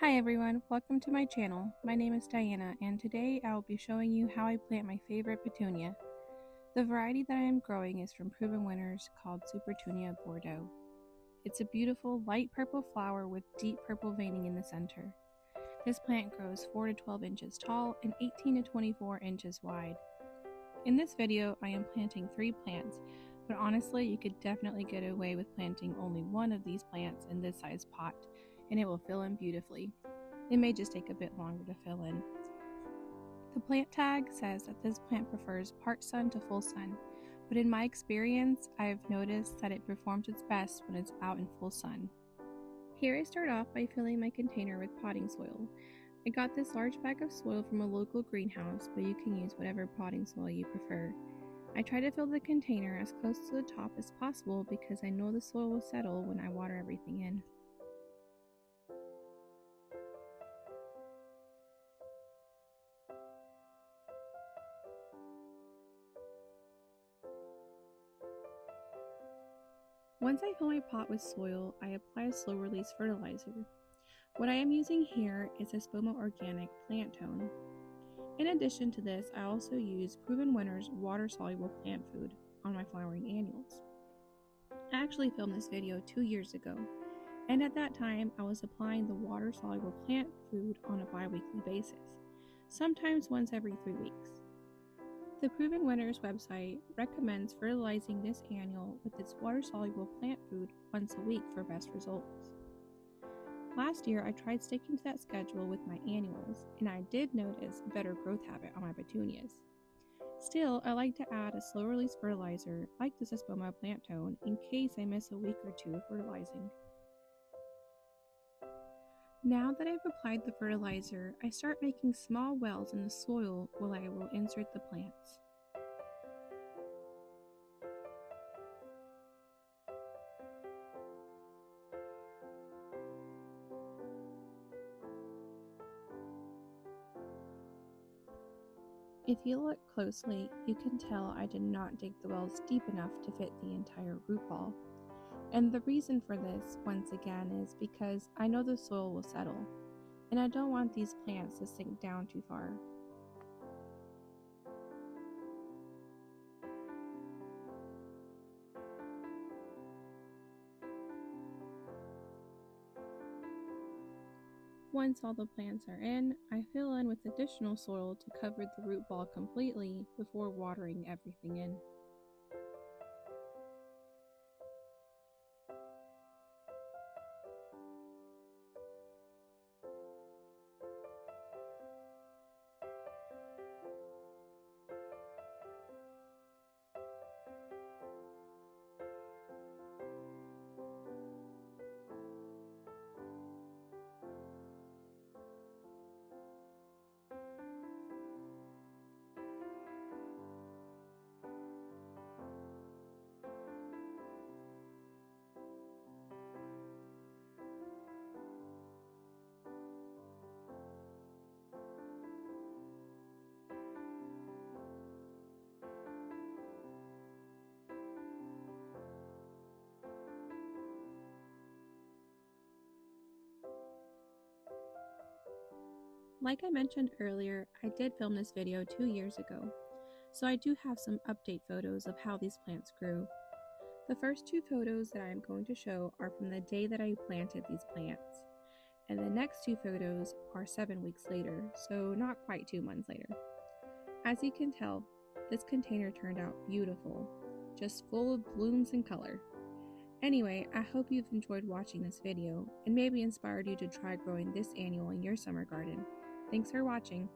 Hi everyone, welcome to my channel. My name is Diana and today I will be showing you how I plant my favorite petunia. The variety that I am growing is from proven winners called Petunia Bordeaux. It's a beautiful light purple flower with deep purple veining in the center. This plant grows 4 to 12 inches tall and 18 to 24 inches wide. In this video I am planting 3 plants, but honestly you could definitely get away with planting only one of these plants in this size pot and it will fill in beautifully. It may just take a bit longer to fill in. The plant tag says that this plant prefers part sun to full sun, but in my experience, I have noticed that it performs its best when it's out in full sun. Here I start off by filling my container with potting soil. I got this large bag of soil from a local greenhouse, but you can use whatever potting soil you prefer. I try to fill the container as close to the top as possible because I know the soil will settle when I water everything in. Once I fill my pot with soil, I apply a slow release fertilizer. What I am using here is Espoma Organic Plant Tone. In addition to this, I also use Proven Winners Water Soluble Plant Food on my flowering annuals. I actually filmed this video 2 years ago, and at that time I was applying the water soluble plant food on a bi-weekly basis, sometimes once every 3 weeks. The Proven Winners website recommends fertilizing this annual with its water-soluble plant food once a week for best results. Last year, I tried sticking to that schedule with my annuals, and I did notice a better growth habit on my petunias. Still, I like to add a slow-release fertilizer like this Espoma Plant Tone in case I miss a week or 2 of fertilizing. Now that I've applied the fertilizer, I start making small wells in the soil where I will insert the plants. If you look closely, you can tell I did not dig the wells deep enough to fit the entire root ball. And the reason for this, once again, is because I know the soil will settle, and I don't want these plants to sink down too far. Once all the plants are in, I fill in with additional soil to cover the root ball completely before watering everything in. Like I mentioned earlier, I did film this video 2 years ago, so I do have some update photos of how these plants grew. The first 2 photos that I am going to show are from the day that I planted these plants, and the next 2 photos are 7 weeks later, so not quite 2 months later. As you can tell, this container turned out beautiful, just full of blooms and color. Anyway, I hope you've enjoyed watching this video and maybe inspired you to try growing this annual in your summer garden. Thanks for watching.